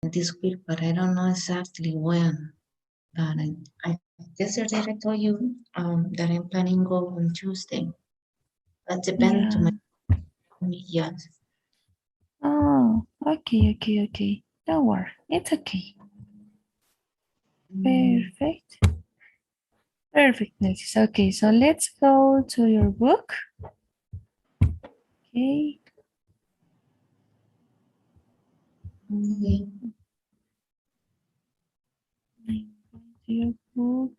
this week, but I don't know exactly when. But I yesterday I told you that I'm planning go on Tuesday. That depends to Yeah. me, yes. Oh, okay. Don't worry. It's okay. Mm, Perfect. Perfect, Nancy. Okay, so let's go to your book. Okay. okay. To your book.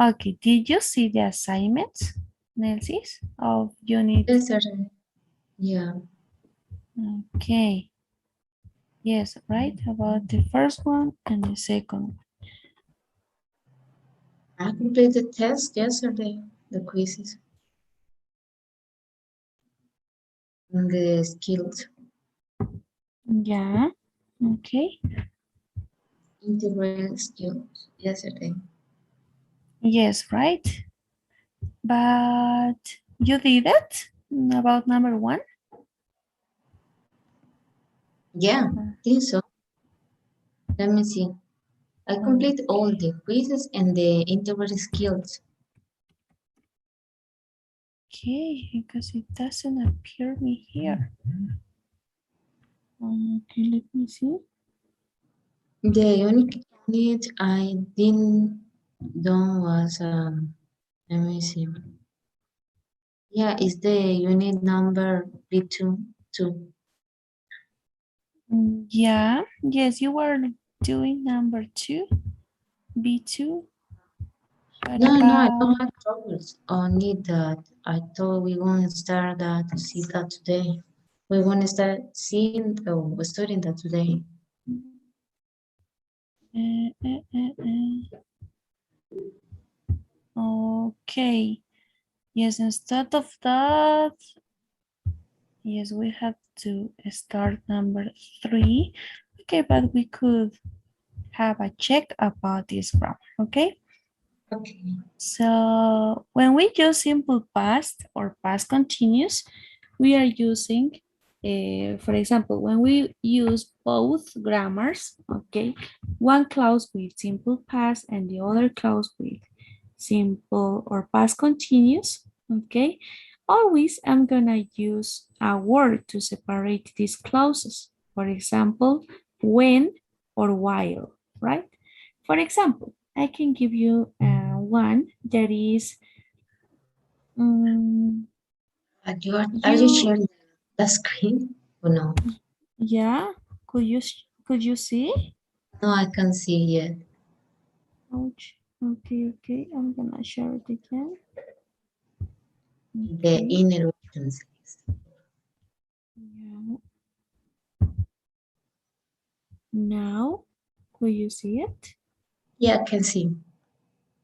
Okay, did you see the assignments, Nancy, of unit? Yesterday, yeah. Okay. Yes, right, about the first one and the second one. I completed the test yesterday, the quizzes and the skills, Yeah, okay. integrated skills yesterday. Yes, right. But you did it about number one? Yeah, think so. Let me see. I complete all Okay. the quizzes and the integrated skills. Okay, because it doesn't appear me here. Okay, let me see. The unique unit I didn't done was let me see. Yeah, it's the unit number B2 two. Yeah, yes, you were doing number two, B2. What No, I don't about, have troubles. Only that I thought we won't start that to see that today. We want to start seeing studying that today. uh, uh, uh, okay. Yes, instead of that, yes, we have to start number three. Okay, but we could have a check about this grammar, okay? Okay. So when we use simple past or past continuous, we are using, for example, when we use both grammars, okay, one clause with simple past and the other clause with simple or past continuous, okay, always I'm gonna use a word to separate these clauses. For example, when or while, right? For example, I can give you one that is, um, Are you you, sharing the screen or no? yeah, could you see? No, I can't see yet. Ouch. Okay, I'm gonna share it again. The Okay, inner options. yeah. Now, could you see it? Yeah, I can see.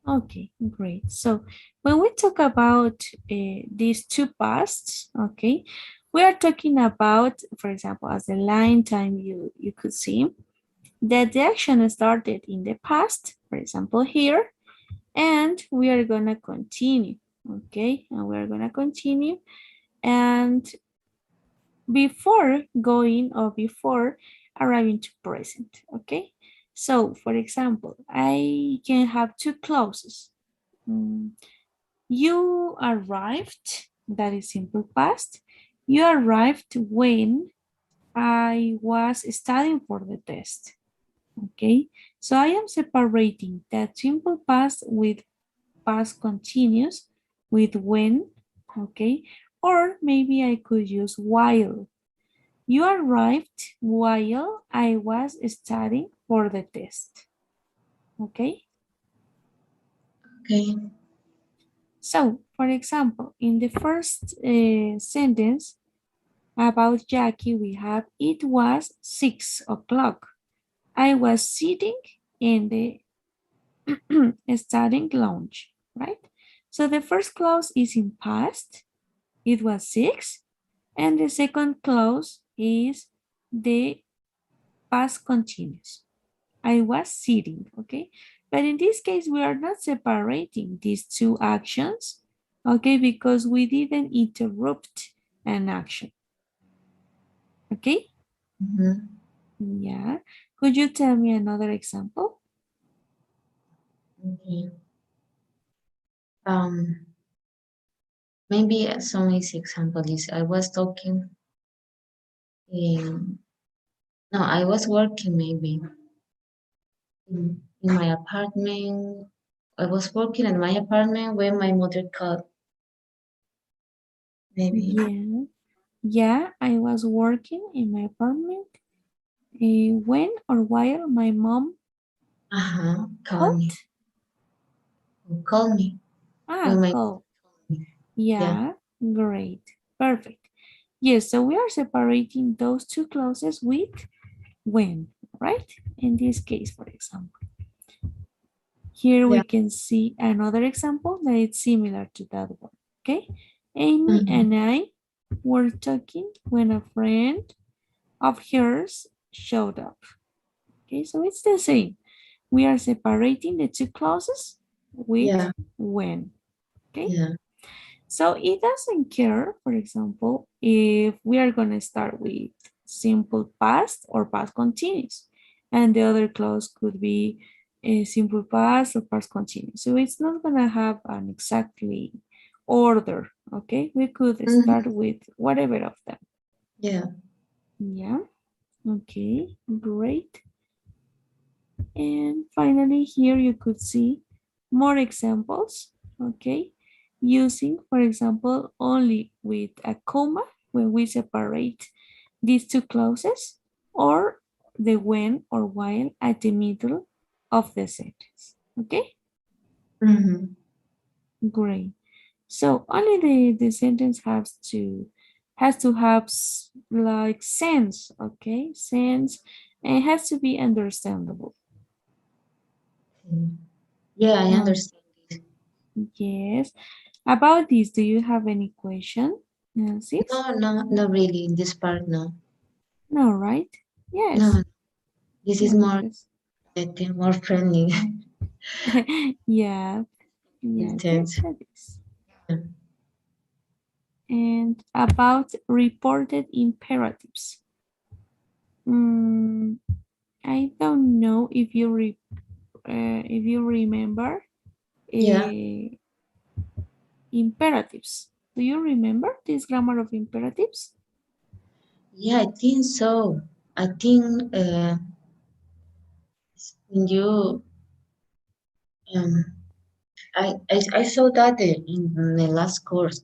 Okay, great. So when we talk about these two pasts, okay, we are talking about, for example, as the line time you could see, that the action started in the past, for example, here, and we are gonna continue, okay? And we are gonna continue, and before going or before arriving to present, okay? So, for example, I can have two clauses. Mm, You arrived, that is simple past. You arrived when I was studying for the test. Okay, so I am separating that simple past with past continuous with when, okay, or maybe I could use while. You arrived while I was studying for the test. Okay, Okay. so for example, in the first sentence about Jackie, we have it was 6 o'clock. I was sitting in the studying lounge, right? So the first clause is in past, it was 6, and the second clause is the past continuous. I was sitting, okay? But in this case, we are not separating these two actions, okay? Because we didn't interrupt an action, okay? Mhm. Yeah. Could you tell me another example? Okay. Um, maybe some easy example is I was talking in, no, I was working maybe in my apartment. I was working in my apartment when my mother called. Maybe. Yeah. Yeah, I was working in my apartment when or while my mom Uh-huh. Call called. me. Call me when my Call. yeah. Yeah, great. Perfect. Yes, so we are separating those two clauses with when, right? In this case, for example. Here we Yeah. can see another example that is similar to that one. Okay. Amy Mhm. and I were talking when a friend of hers showed up. Okay, so it's the same. We are separating the two clauses with Yeah. when. Okay. Yeah. So it doesn't care, for example, if we are going to start with simple past or past continuous. And the other clause could be a simple past or past continuous. So it's not going to have an exactly order. Okay. We could start Mhm. with whatever of them. Yeah. Yeah. Okay. Great. And finally, here you could see more examples, okay? Using, for example, only with a comma when we separate these two clauses, or the when or while at the middle of the sentence, okay? Mhm. Great. So only the sentence has to have like sense, okay? Sense, and it has to be understandable. Mm. Yeah, I understand this. Yes. About this, do you have any question, Nancy's? No, no, not really in this part, no. No, right? Yes. No, this is No, more because more friendly yeah, yeah, yes, distance. that is. And about reported imperatives. Mm, I don't know if you remember Yeah. uh, imperatives. Do you remember this grammar of imperatives? Yeah, I think so. I think when you um I saw that in the last course.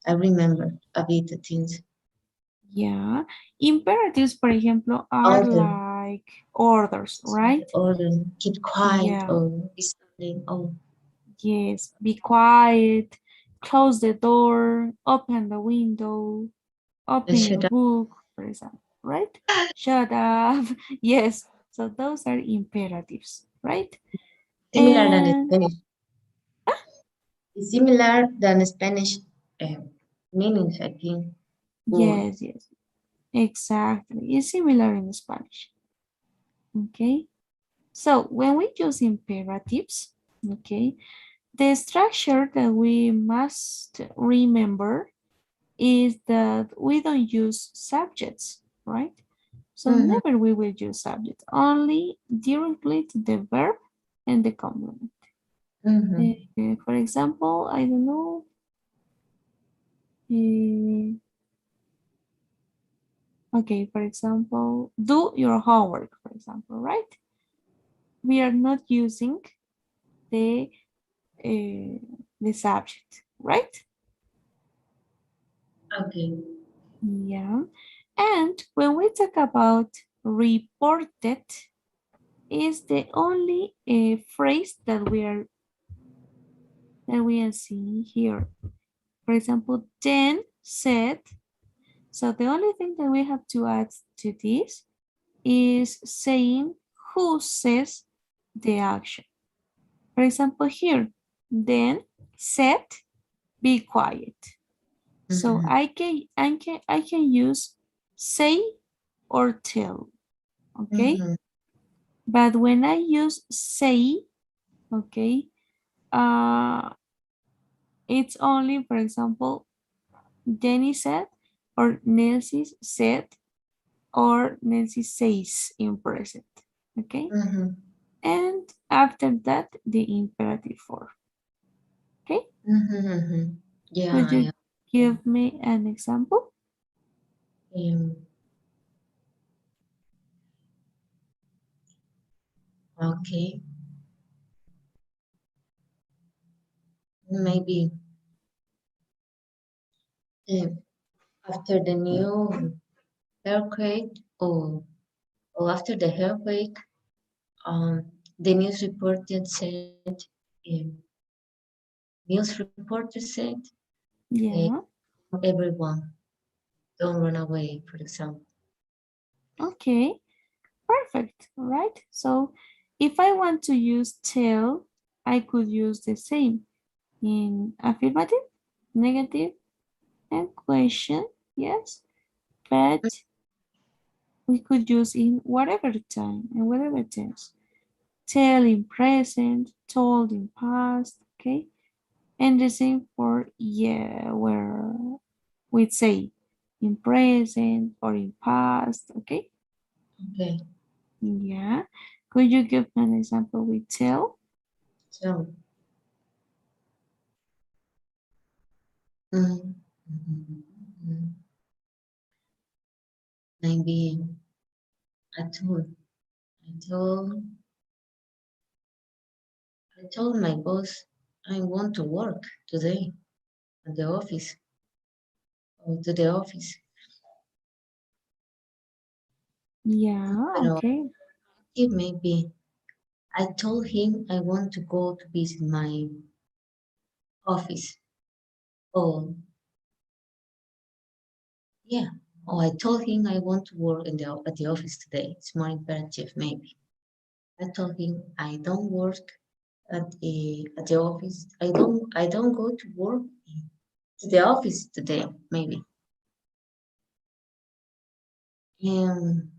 I remember a bit the things. Yeah, imperatives, for example, are Order, like orders, right? order, keep quiet Yeah, or be silent. Oh, yes, be quiet, close the door, open the window, open your shut up. book, for example, right? Shut up. Yes, so those are imperatives, right? Similar than And Spanish. It's similar than Spanish uh, meanings, I think. Or yes, yes, exactly. It's similar in Spanish, okay? So when we use imperatives, okay, the structure that we must remember is that we don't use subjects, right? So mm-hmm, never we will use subject, only directly to the verb and the complement. mm-hmm. For example, I don't know, uh, okay, for example, do your homework, for example, right? We are not using the, the subject, right? Okay. Yeah. And when we talk about reported, is the only phrase that we are seeing here. For example, then said. So the only thing that we have to add to this is saying who says the action. For example, here, then said, be quiet. So Mm-hmm, I can use say or tell. Okay. mm-hmm, But when I use say, okay, uh, it's only, for example, Jenny said or Nancy said, or Nancy says in present. Okay. Mm-hmm. And after that, the imperative form. Okay. Mm-hmm. Mm-hmm. Could Yeah, you yeah. give me an example? Um, okay. Maybe um, after the new earthquake, or after the earthquake, the news reporter said, um, news reporter said, uh, Yeah. everyone, don't run away, for example. Okay. Perfect. All right. So if I want to use tell, I could use the same in affirmative, negative, and question. Yes. But we could use in whatever time and whatever tense. Tell in present, told in past. Okay. And the same for yeah, where we say in present or in past. Okay. Okay, Yeah. Could you give me an example with tell? so mm, mm, maybe I told, I told, I told my boss I want to work today at the office or to the office. Yeah, But okay. it maybe I told him I want to go to visit my office. Oh, yeah. Oh, I told him I want to work in at the office today. It's more imperative, maybe. I told him I don't work at the office. I don't go to work to the office today, maybe. And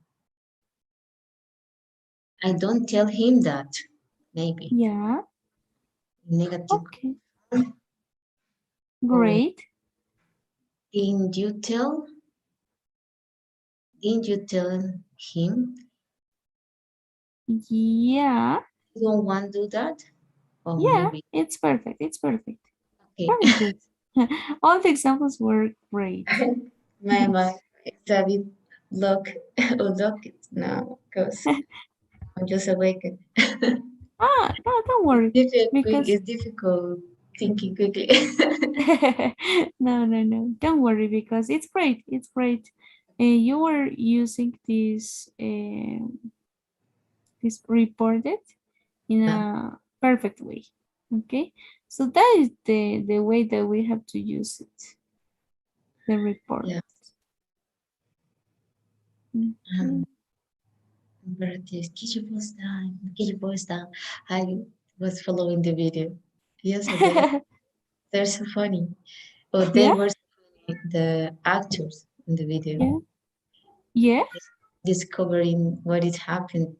I don't tell him that, maybe. Yeah, Negative. okay. Oh, Great. didn't you tell? Didn't you tell him Yeah, you don't want to do that? Or yeah, maybe. it's perfect. It's perfect. Okay. Very good. All the examples were great. My mind is a bit look look it now because I'm just awakened. No, don't worry. Because It's difficult thinking quickly. no. Don't worry because it's great. It's great. You were using this reported in Yeah, a perfect way. Okay, so that is the way that we have to use it, the report. yeah. Mhm. Um, Imperative. Keep your voice down. I was following the video yesterday. They're so funny. Oh, they Yeah, were the actors in the video yeah, yeah. discovering what had happened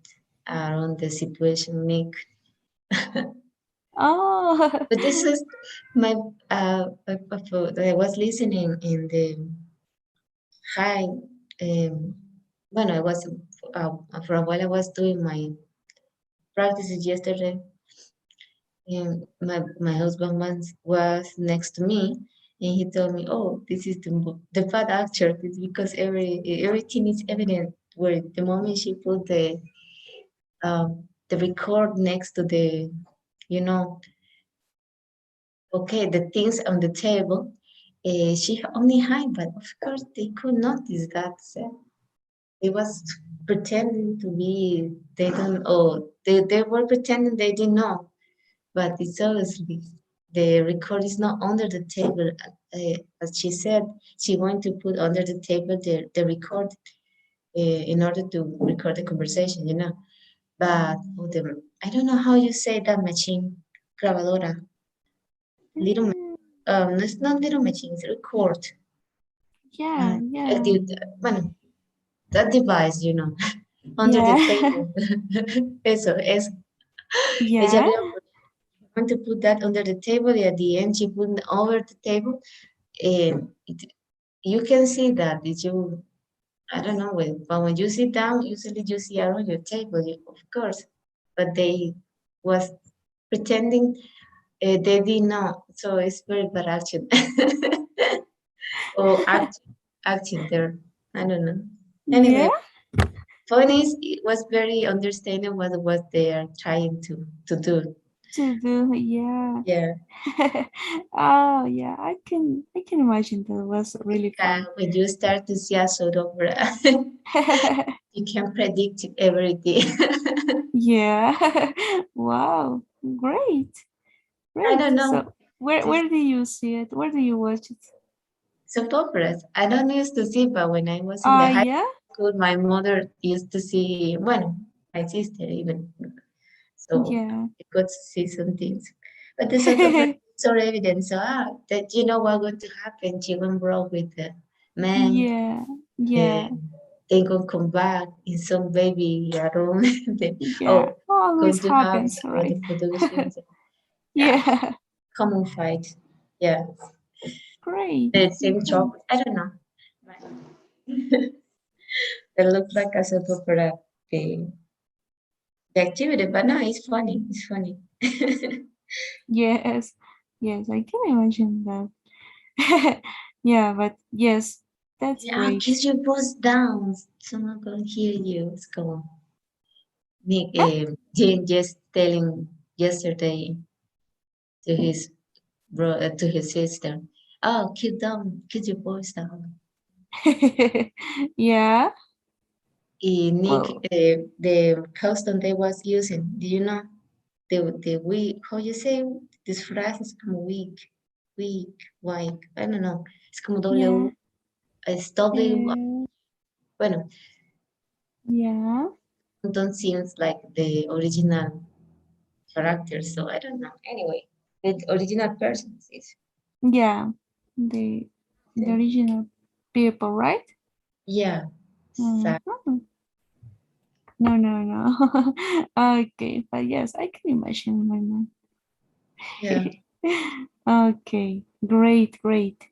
around the situation. Make Oh, but this is my I was listening in the high. When I was for a while, I was doing my practices yesterday, and my husband was next to me, and he told me, "Oh, this is the bad actor. It's because everything is evident. Where the moment she put the record next to the, you know, okay, the things on the table, she only hide, but of course they could notice that. So they was pretending to be, they don't, oh, they were pretending they didn't know, but it's obviously the record is not under the table. As she said, she wanted to put under the table the record in order to record the conversation, you know. But oh, I don't know how you say that machine, grabadora, little, mm, it's not little machine, it's record. yeah, yeah, The, bueno, that device, you know, under the yeah, table. Eso. Ella yeah. había want to put that under the table, and at the end she put it over the table. And you can see that. Did you? I don't know, but when you sit down, usually you see around your table, of course, but they was pretending they did not. So it's very bad action. Or acting there. I don't know. Yeah, Anyway, point is, it was very understanding what they are trying to do. to do, yeah. Yeah. Oh yeah, I can imagine that was really fun. When you start to see a sort of, you can predict everything. Yeah. Wow. Great. I Great. don't know. So where do you see it? Where do you watch it? Soap operas. I don't used to see, but when I was in the Oh high yeah? school, my mother used to see, well, my sister even. So Yeah. I got to see some things. But the soap opera is so evident. So, that you know what's going to happen. She went broke with the man. Yeah. Yeah. And they gonna come back in some baby room. Yeah. Oh, Always going to have happens, all right? the productions. Yeah, Yeah. common fight. Yeah, Great. the same Great. chocolate. I don't know. It looks like a soap opera. The, the activity, but no, it's funny. It's funny. Yes. Yes, I can imagine that. Yeah, but yes, that's Yeah, great. kiss your voice down. Someone gonna hear you. It's cool. Nick, Jane just telling yesterday to his to his sister, "Oh, keep down, keep your voice down." Yeah. Nick, Well, the custom they was using, do you know the weak? How you say this phrase is como weak, white. I don't know. Es como yeah. W, es W. Uh, Bueno, yeah. don't seems like the original character, so I don't know. Anyway, the original person is. Yeah. The original people, right? Yeah, Mhm. so, No, no, no. Okay, but yes, I can imagine my mom. yeah, Okay, great, great.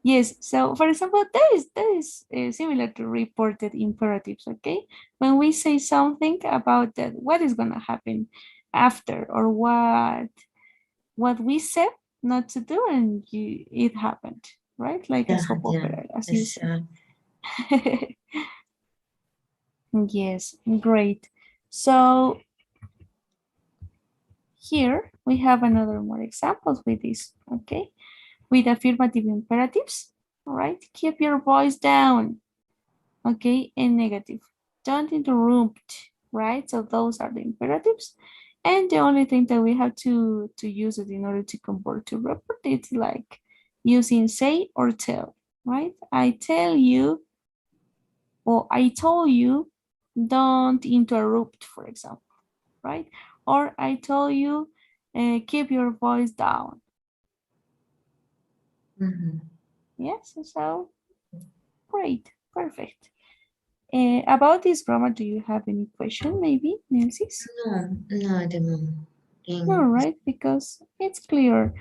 Yes, so for example, that is similar to reported imperatives, okay? When we say something about that, what is gonna happen after, or what we said not to do, and it happened, right? Like a yeah, soap yeah. opera, as you It's, said. Yes, great. So here we have another more examples with this, okay? With affirmative imperatives, all right? Keep your voice down, okay? And negative, don't interrupt, right? So those are the imperatives. And the only thing that we have to use it in order to convert to report, it's like using say or tell, right? I tell you, or I told you, don't interrupt, for example, right? Or I told you, keep your voice down. mhm. Yes, so great, perfect. About this grammar, do you have any question, maybe, Nancy's? No, no, at the moment. No, Thing. right? Because it's clear.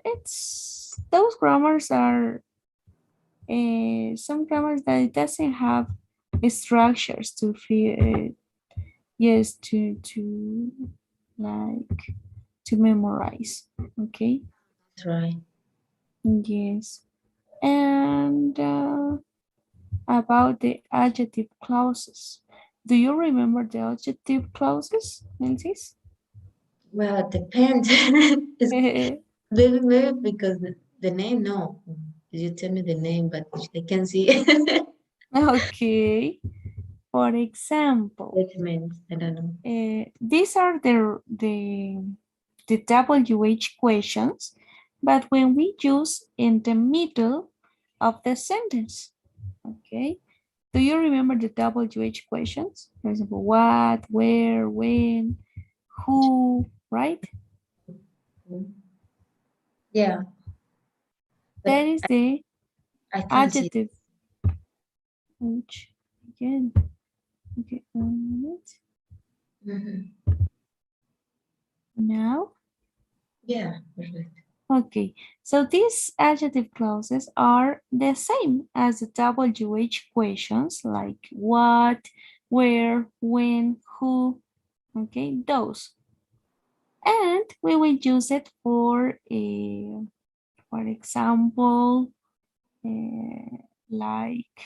It's those grammars are some grammars that it doesn't have structures to feel. Yes, to like to memorize. Okay. That's right. Yes. And about the adjective clauses. Do you remember the adjective clauses, Nancy's? Well, it depends. It's maybe because the name, no. You tell me the name, but I can see Okay. For example, documents. I don't know. these are the WH questions, but when we use in the middle of the sentence, okay? Do you remember the WH questions? For example, what, where, when, who, right? Yeah, but That is the I can see. adjective. Which again, okay, 1 minute. Mhm. Now, Yeah, perfect. Okay, so these adjective clauses are the same as the WH questions like what, where, when, who, okay, those. And we will use it for example, like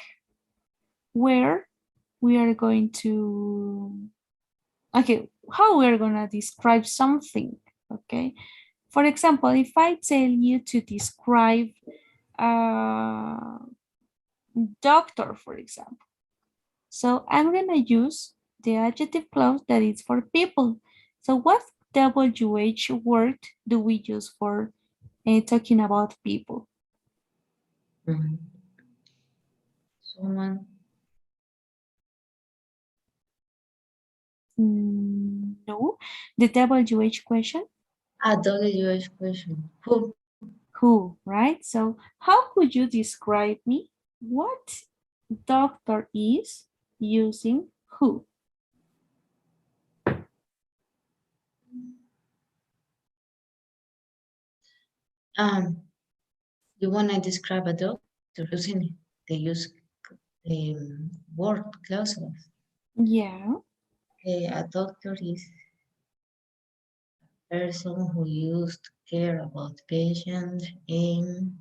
where we are going to, okay, how we're gonna describe something, okay? For example, if I tell you to describe a doctor, for example, so I'm gonna use the adjective clause that is for people. So what WH word do we use for talking about people? Mhm. Someone. No, the WH question, A WH question. Who? who, right? So how could you describe me? What doctor is using who? Um, you wanna describe a doctor using they use word clauses. Yeah, A doctor is a person who used to care about patients and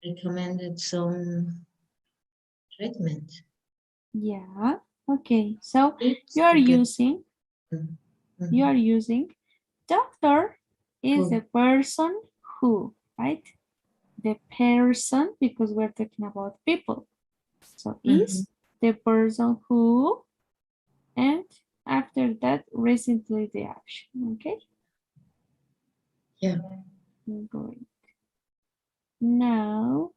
recommended some treatment. yeah. Okay, so Tips you are to get. using, you are Mhm. using doctor is the Who? person who, right? The person, because we're talking about people. So Mhm. is the person who, and after that, recently the action, okay? Yeah. Great. Now,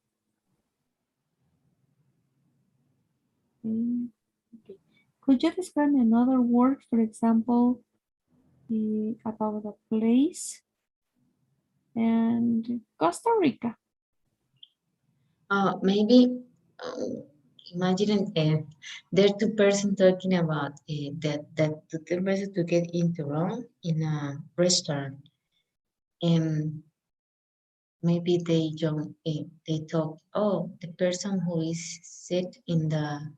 okay. Could you describe another word, for example, about a place and Costa Rica? Maybe uh, imagine there are two person talking about that the two person to get into Rome in a restaurant, and maybe they talk. Oh, the person who is sit in the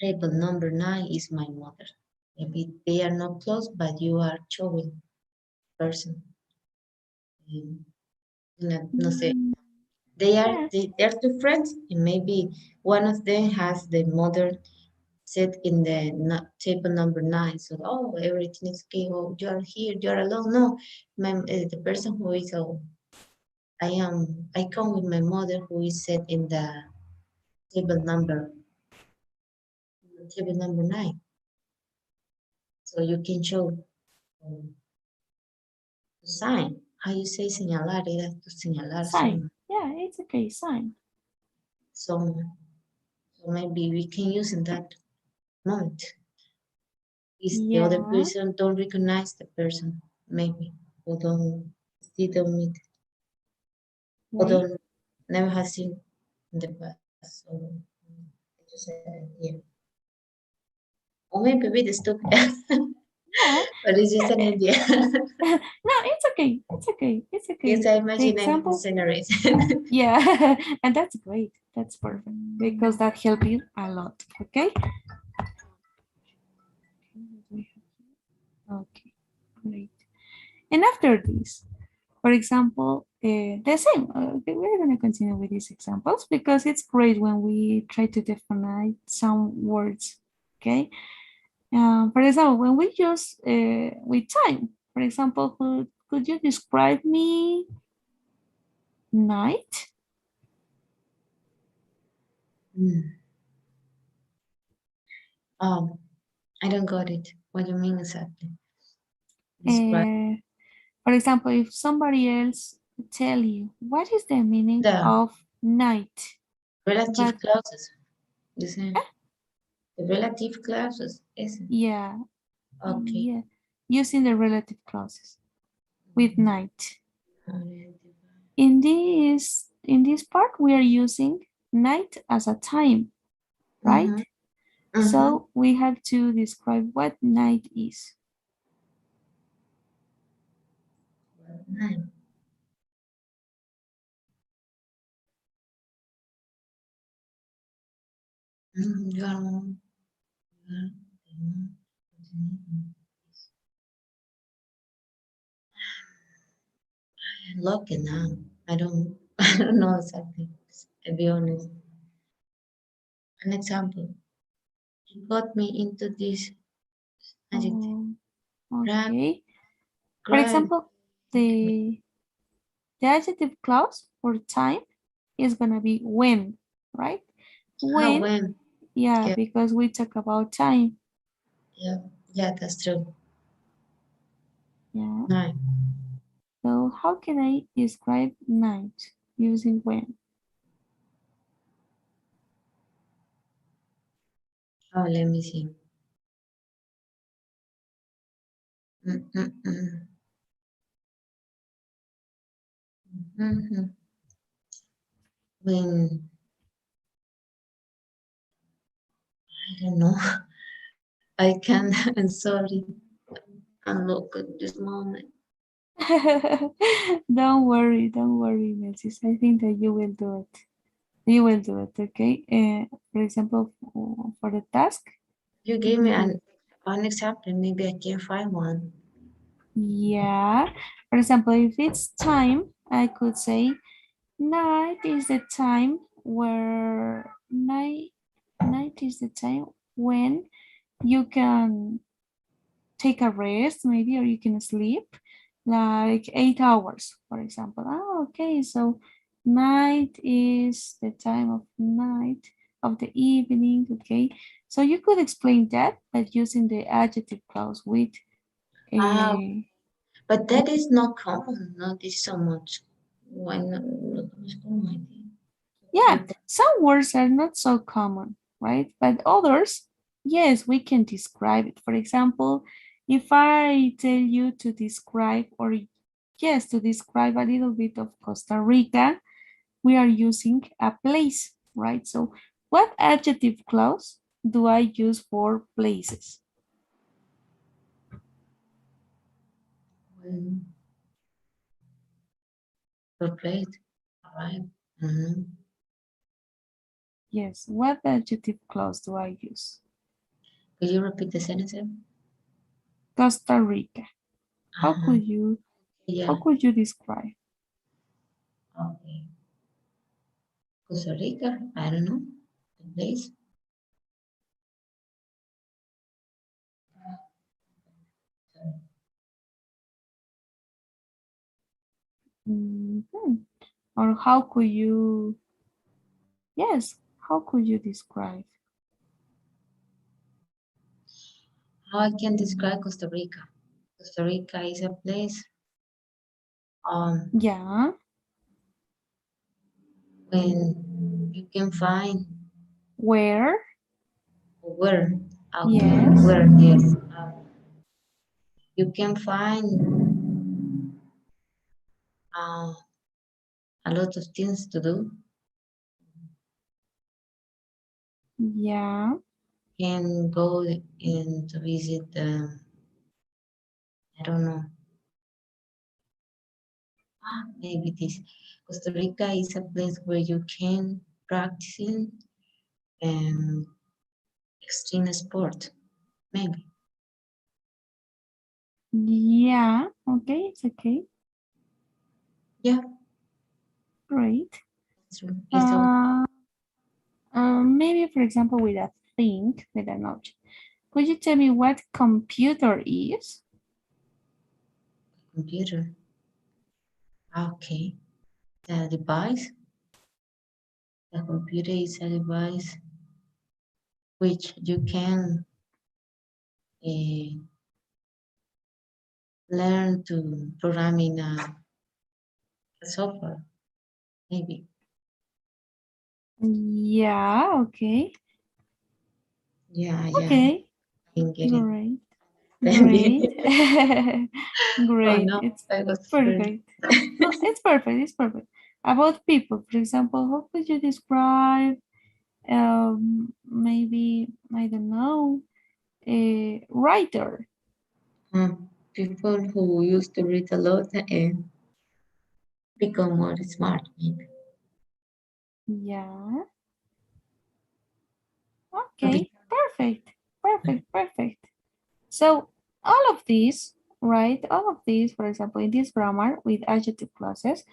table number 9 is my mother. Maybe they are not close, but you are showing person. No, no sé. Mm, yeah, They are two friends, and maybe one of them has the mother sit in the table number 9. So, oh, everything is okay. Oh, you are here. You are alone. No, the person who is, oh, I come with my mother who is set in the table number, table number 9. So you can show um, the sign. How you say señalar? Era to señalar sign. some, Yeah, it's okay, sign. some. So maybe we can use in that moment. Is the other Yeah, person don't recognize the person, maybe, or don't, they don't meet, or right? don't, never has seen in the past. So, just an idea. Or maybe we the stupid, Yeah. but it's just an idea. No, it's okay. It's okay. It's Yes, okay. I The imagine any example, scenarios. yeah, and that's great. That's perfect because that helps you a lot. Okay. Okay, great. And after this, for example, the same. Okay, we're going to continue with these examples because it's great when we try to define some words. Okay. For example, when we use with time, for example, could you describe me night? Hmm. Um, I don't got it. What do you mean exactly? Describe Uh, for example, if somebody else tell you what is the meaning the of night, relative but clauses. You say the relative clauses, isn't yeah, okay. yeah, using the relative clauses with night. In this part, we are using night as a time, Mm-hmm. right? Mm-hmm. So we have to describe what night is. Nine. You are lucky now. I don't I don't know exactly, to be honest. An example. He got me into this adjective. Oh, Grab, okay. For grab. example, the adjective clause for time is gonna be when, right? How When, when? yeah, Yeah, because we talk about time. yeah, yeah, that's true. Yeah. Nice. So how can I describe night using when? Oh, let me see. Mm-mm-mm. Mhm. When I don't know, I can. I'm sorry. I'm look at this moment. Don't worry, Melsis. I think that you will do it. You will do it, okay? For example, for the task, You you give me can do it. an example. Maybe I can find one. Yeah. For example, if it's time, I could say night is the time where night is the time when you can take a rest maybe or you can sleep like 8 hours, for example. Oh, okay, so night is the time of night of the evening, okay? So you could explain that by using the adjective clause with Ah, a but that is not common. Not this so much. Why not much common? I think. yeah, People. some words are not so common, right? But others, yes, we can describe it. For example, if I tell you to describe, or yes, to describe a little bit of Costa Rica, we are using a place, right? So, what adjective clause do I use for places? When per plate. Right. Mm-hmm. Yes, what adjective clause do I use? Could you repeat the sentence? Costa Rica. How Uh-huh. could you how Yeah. could you describe? Okay. Costa Rica. I don't know. The place. Mhm. Or how could you, yes, how could you describe? How I can describe Costa Rica? Costa Rica is a place um Yeah, when you can find where? where. Okay, Yes. where? Yes. You can find uh, a lot of things to do. Yeah. Can go in to visit. I don't know. Maybe this Costa Rica is a place where you can practicing extreme sport. Maybe. Yeah. Okay, it's okay. Yeah. Great. It's true. It's a Uh, maybe for example with a thing, with an object. Could you tell me what computer is? computer. Okay. The device. The computer is a device which you can uh, learn to program in a software. Maybe. Yeah, okay. Yeah, yeah. Okay, I can get it. great. Maybe. Great. Oh Great. no, It's I was scared. perfect. No, it's perfect. It's perfect. About people, for example, how could you describe maybe I don't know, a writer? People who used to read a lot and become more smart. Maybe. Yeah. Okay, perfect, perfect, perfect. So all of these, right? All of these, for example, in this grammar with adjective clauses,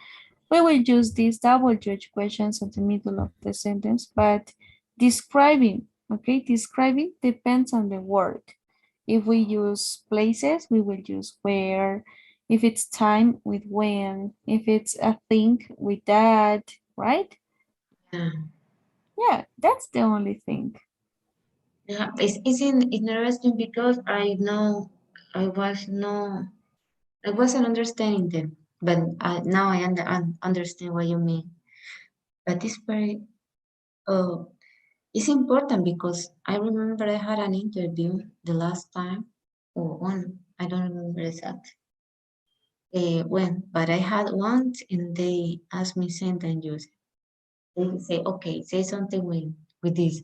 we will use these double judge questions at the middle of the sentence, but describing, okay, describing depends on the word. If we use places, we will use where. If it's time, with when. If it's a thing, with that, right? Yeah. Yeah, that's the only thing. Yeah, interesting because I know I was no I wasn't understanding them, but now I understand what you mean. But it's very it's important because I remember I had an interview the last time, or one, I don't remember exactly when, but I had one and they asked me sentence. They say, okay, say something with this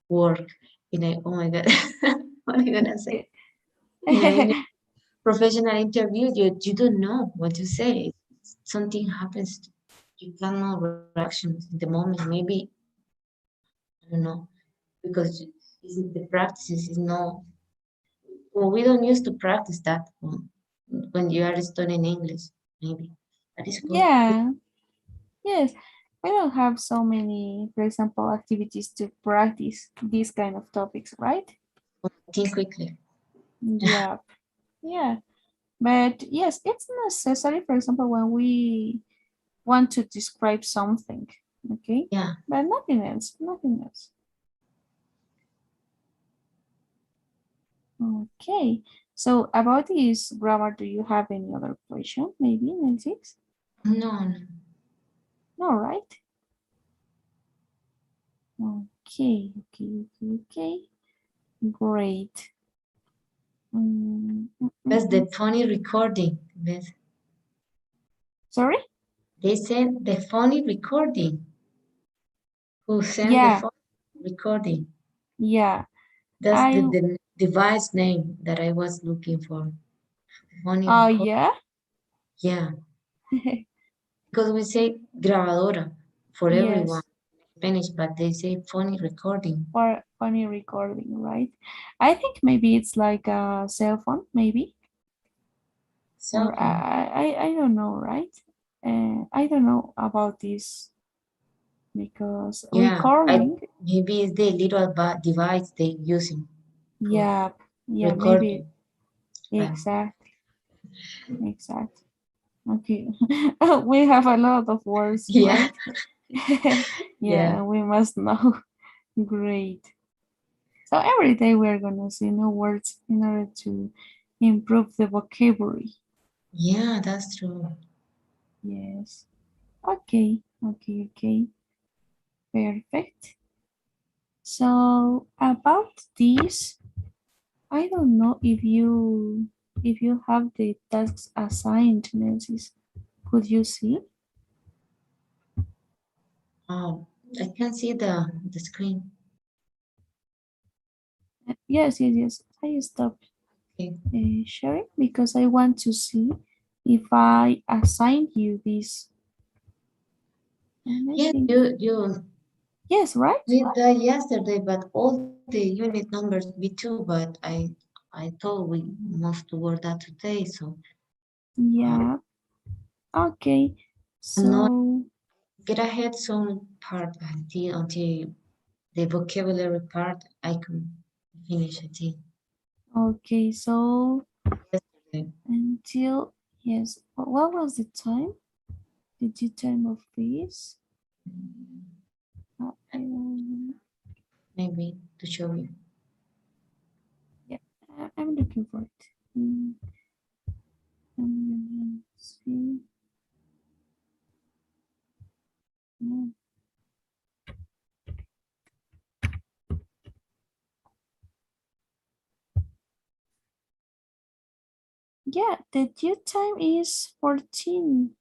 work. And I, oh my God, what am I gonna say? In a professional interview, you don't know what to say. Something happens, you cannot reactions in the moment. Maybe I don't know because the practice is no. Well, we don't used to practice that when you are studying English. Maybe that is good. Yeah, yes. We don't have so many, for example, activities to practice these kind of topics, right? Think quickly. Yeah, yeah. But yes, it's necessary, for example, when we want to describe something, okay? Yeah. But nothing else, nothing else. Okay. So about this grammar, do you have any other question? Maybe, Nancy? No, no. No, right? Okay, okay, okay, okay. Great. Mm, mm, mm, That's mm. the funny recording. Sorry? They sent the funny recording. Who sent the Yeah, phone recording? yeah. That's I, the device name that I was looking for. Funny oh, record. yeah. Yeah, because we say grabadora for everyone Yes, in Spanish, but they say funny recording. for funny recording, right? I think maybe it's like a cell phone, maybe, Cell or phone. I don't know, right? I don't know about this because Yeah, I recording, maybe it's the little device they using for yeah, yeah, maybe recording. But exactly, exactly. Okay, we have a lot of words, yeah, right? yeah, Yeah, we must know. Great. So every day we're gonna see new words in order to improve the vocabulary. yeah, that's true. Yes. Okay, okay, okay. Perfect. So about this, I don't know if you have the tasks assigned, Nancy. Could you see? Oh, I can see the screen. Yes, yes, yes. I stopped Okay. sharing because I want to see if I assign you this. And I Yeah, think you yes, right? did that yesterday, but all the unit numbers B2, but I thought we moved toward that today, so Yeah. Okay. I'm not So get ahead some part until the vocabulary part I can finish. I think okay. So yesterday, until yes. What was the time? The due time of this? I don't know. maybe to show you. Yeah, I'm looking for it. I'm gonna see. No. Yeah, the due time is 14.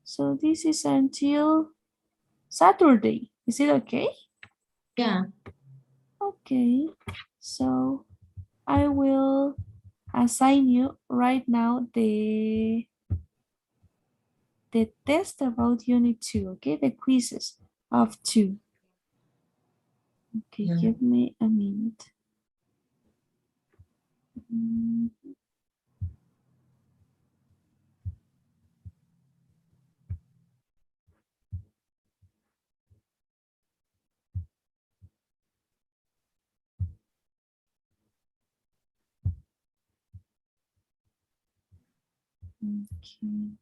So this is until Saturday. Is it okay? Yeah, Okay. So I will assign you right now the test about unit 2, okay? The quizzes of 2. Okay, Yeah. give me a minute. Mm, Okay.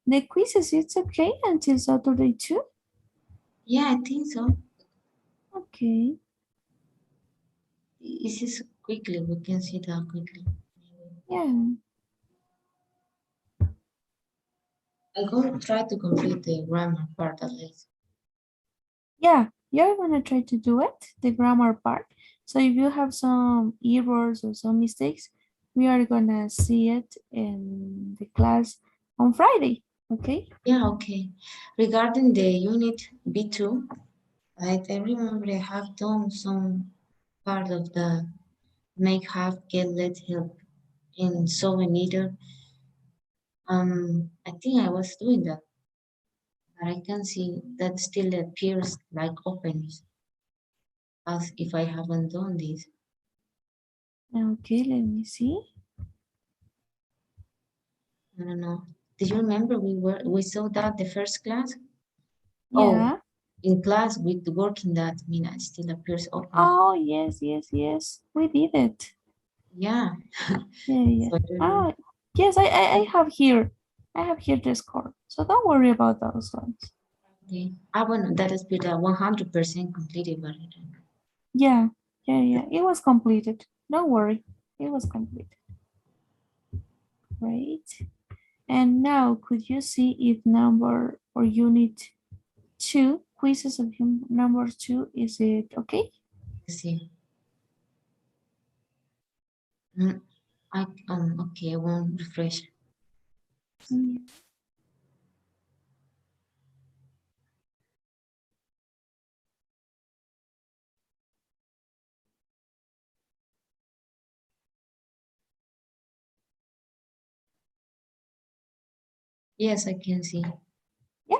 The quizzes, it's okay until Saturday too? Yeah, I think so. Okay. This is quickly. We can see that quickly. Yeah. I'm going to try to complete the grammar part at least. Yeah, you're gonna try to do it, the grammar part. So if you have some errors or some mistakes, we are gonna see it in the class on Friday. Okay? Yeah, okay. Regarding the unit B2, I remember I have done some part of the make, have, get, let, help in so and either. I think I was doing that, but I can see that still appears like opens as if I haven't done this. Okay, let me see. I don't know. Do you remember we saw that the first class? Oh, Yeah. in class with the working that, I mean, it still appears open. Oh, yes, yes, yes. We did it. Yeah. Yeah, yeah. So I don't know. Ah, yes, I have here. I have here the score. So don't worry about those ones. Okay. I want that is been 100% completed, but I don't know. Yeah, yeah, yeah. It was completed. Don't worry. It was completed. Great. And now could you see if number or unit two, quizzes of number two, is it okay? Let's see. Mm, okay, I won't refresh. Yeah. Yes, I can see. Yeah.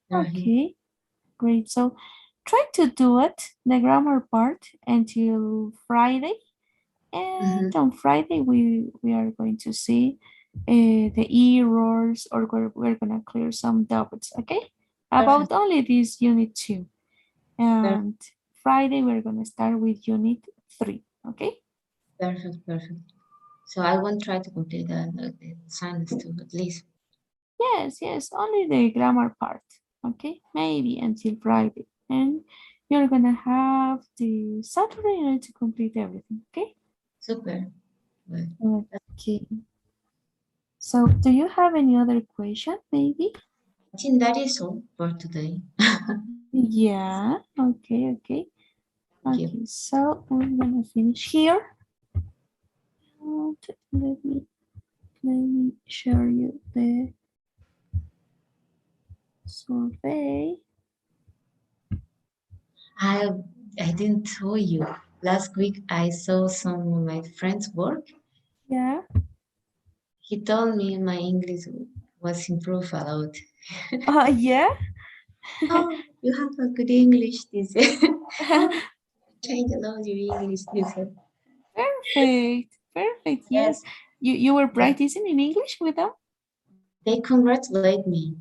They're here. Okay. Great. So try to do it, the grammar part, until Friday. Mm-hmm. And on Friday, we are going to see the errors, or we're going to clear some doubts, okay? Perfect, About only this unit two. perfect, And Friday, we're going to start with unit three, okay? perfect. So I won't try to complete the assignments too, at least. Yes, yes, only the grammar part, okay? Maybe until Friday. And you're going to have the Saturday night to complete everything, okay? Super. Well, Okay. So, do you have any other question, maybe? I think that is all for today. Yeah. Okay. Okay. Thank you. Okay. So I'm gonna finish here. And let me share you the survey. I I didn't tell you. Last week I saw some of my friends' work. Yeah. He told me my English was improved a lot. Yeah. Oh, you have a good English, this. Oh, change a lot your English, this. Perfect. Perfect. Yes. Yes, You were they, practicing in English with them? they congratulate me.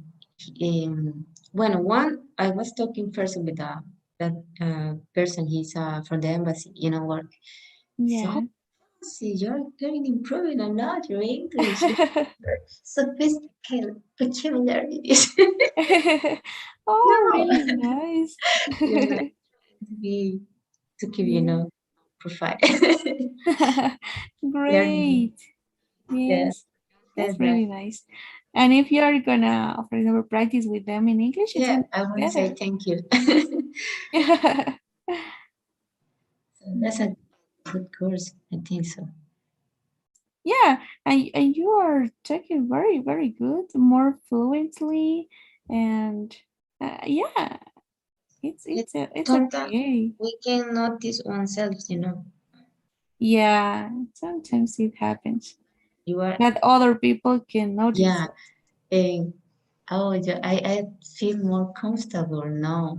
When one, I was talking first with that person, he's from the embassy, work. So, Yeah. see, you're getting improving a lot your English. You're sophisticated vocabulary. Oh, No, really nice. you're like to be to keep, Yeah. profile. Learning. Great. Yeah, Yes, that's said that. really nice. And if you are gonna, for example, practice with them in English, it's Yeah, gonna I be want to say better. thank you. So that's a good course. I think so. Yeah, and you are talking very, very good, more fluently, and yeah, It it's sometimes okay. we can notice ourselves. Yeah, sometimes it happens You are, that other people can notice yeah. it. And oh, yeah, I feel more comfortable now.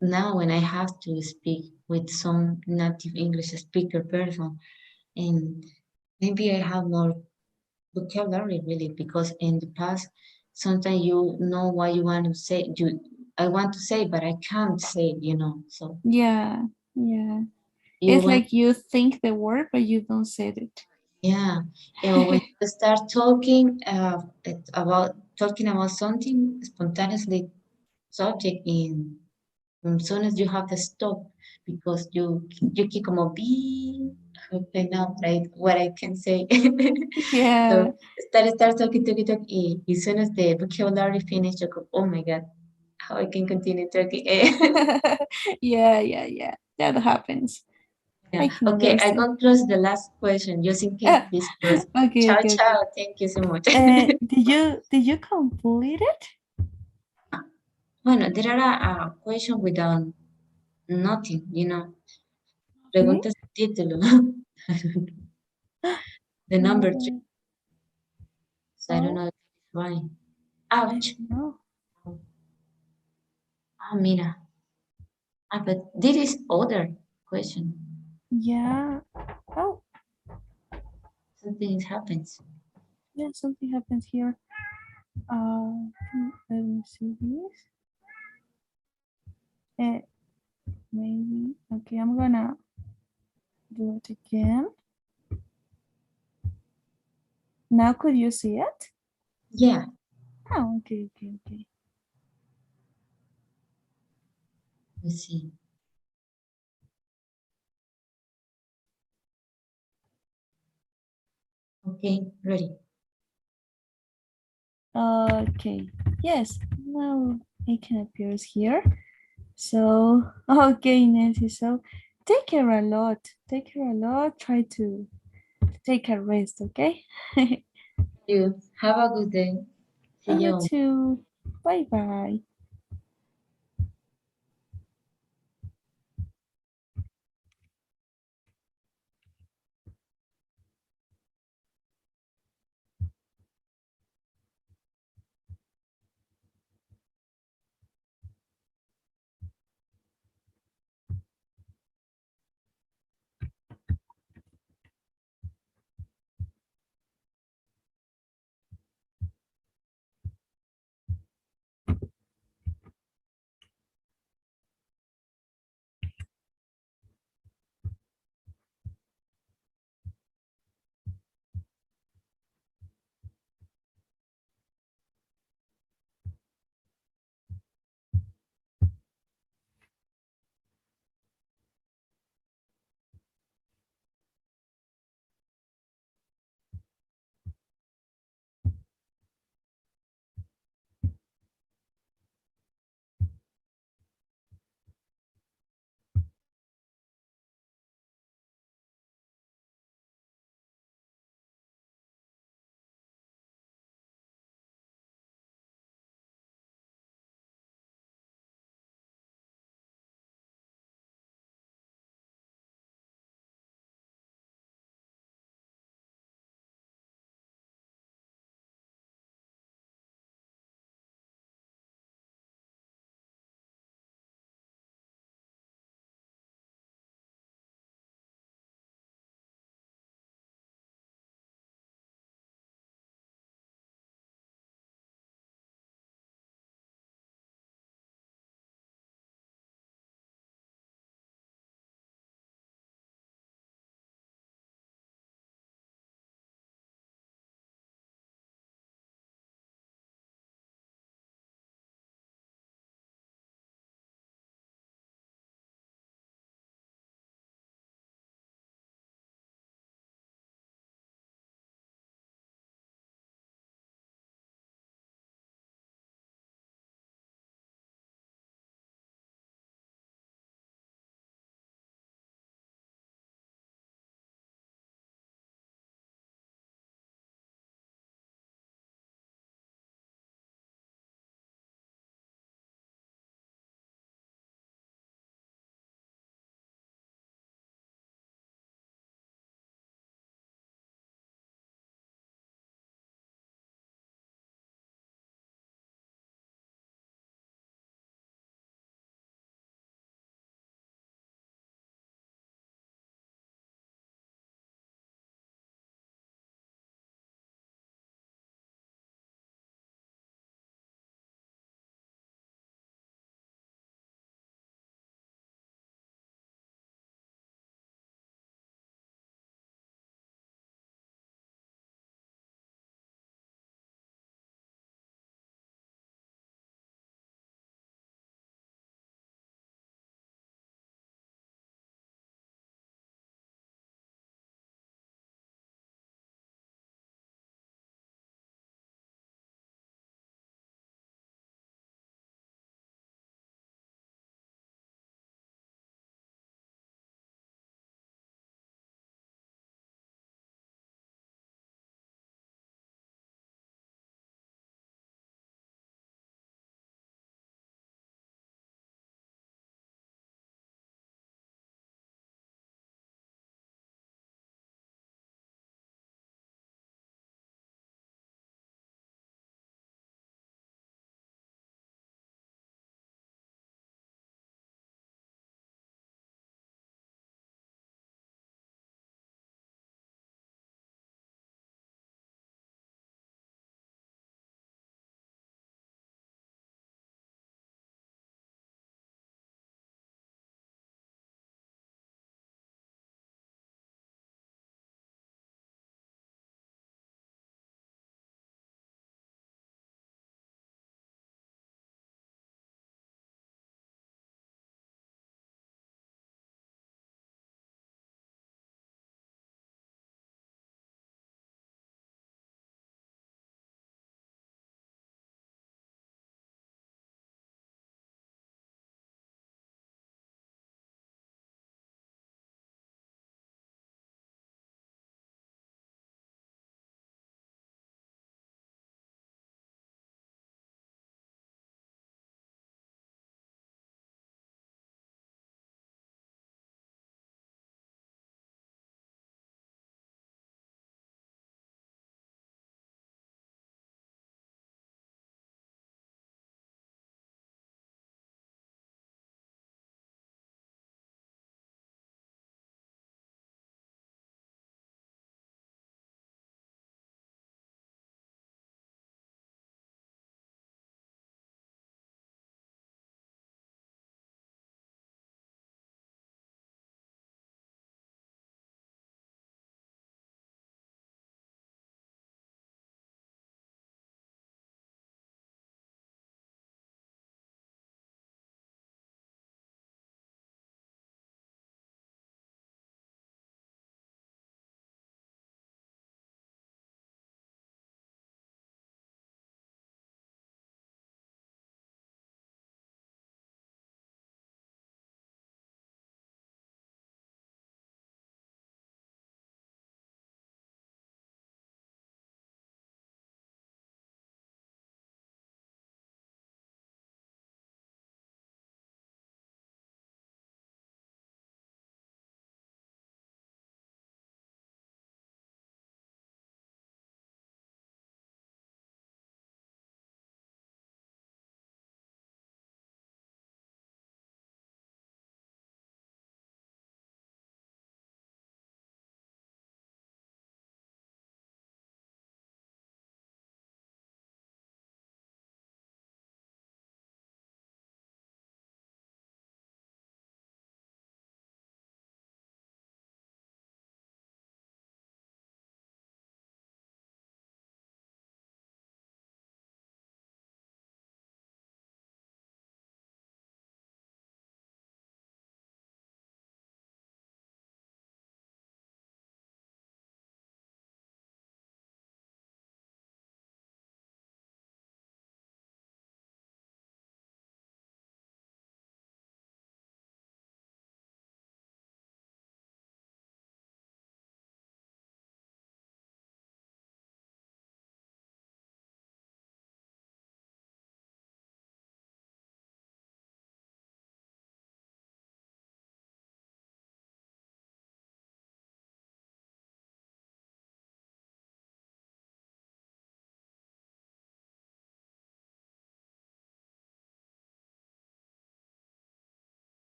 now when I have to speak with some native English speaker person, and maybe I have more vocabulary really, because in the past sometimes you know what you want to say. I want to say, but I can't say, So Yeah, yeah. you It's when like you think the word, but you don't say it. yeah, when you start talking about something spontaneously subject in, as soon as you have to stop, because you keep como be okay now, right? What I can say. So Yeah. start talking, as soon as the vocabulary finish, you go, oh my God, how I can continue talking. Yeah, yeah, yeah. That happens. Yeah. I can Okay, I understand. gonna close the last question just in case Ah, this close. okay, Ciao, okay, okay. ciao. Thank you so much. Did you complete it? Bueno, there are a question without nothing, Okay. Preguntas sin título. The number three. Uh, So I don't oh, know if it's fine. I Ouch. don't know. Ah, mira. Ah, but this is other question. Yeah. Oh, Something happens. yeah. Something happens here. Let me see this. Uh, maybe. Okay, I'm gonna do it again. Now, could you see it? Yeah. Oh, okay, okay, okay. Let's see. Okay, ready. Okay. Yes. Now it can appear here. So, okay, Nancy. So, take care a lot. Take care a lot. Try to take a rest, okay? You have a good day. See You you. too. Bye bye.